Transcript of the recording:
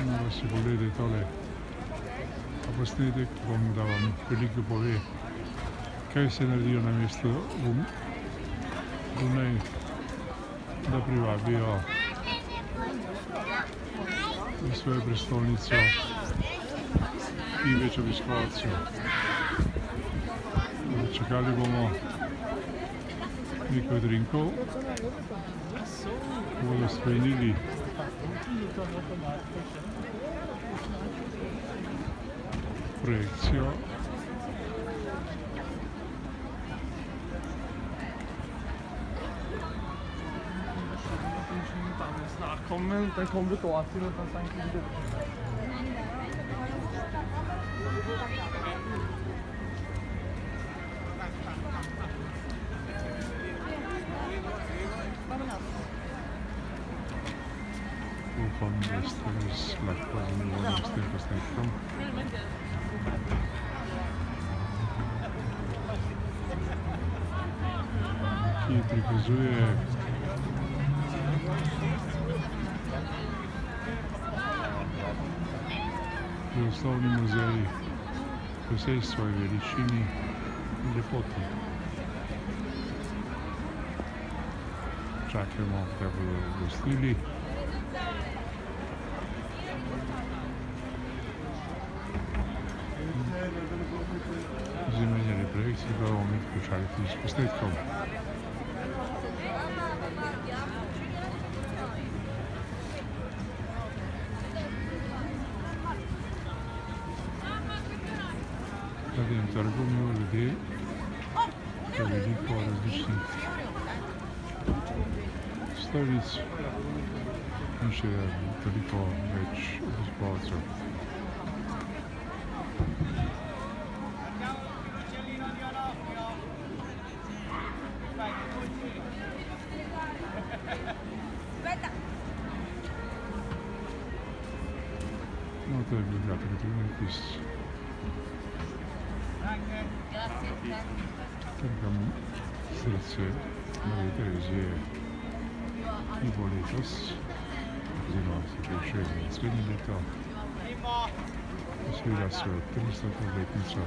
No pa si pogledaj tole posnetek, da vam veliko pove, kaj se naredijo na mestu Dunaj, da privabijo v svojo prestolnico in več obiskovalcev. Čakali bomo nekaj drinkov, ko bodo sklenili projekcijo. Den kommer ut av til å ta seg en tid. Upam, da ste res lahko zadovoljni s tem posnetkom. Ki prikazuje osnovni muzej v vsej svoji veličini in lepoti. Čakamo, da bodo gostili. Z imenjene projekcije pa bomo mi končali tudi s posnetkom. Na tem trgu imamo ljudje, veliko različnih stolic in še toliko več obiskovalcev. No, to je bil kratek trenutek iz trga Srce Marije Terezije, ki bo letos, oziroma se prišel naslednje leto, posveča svojo 300. obletnico.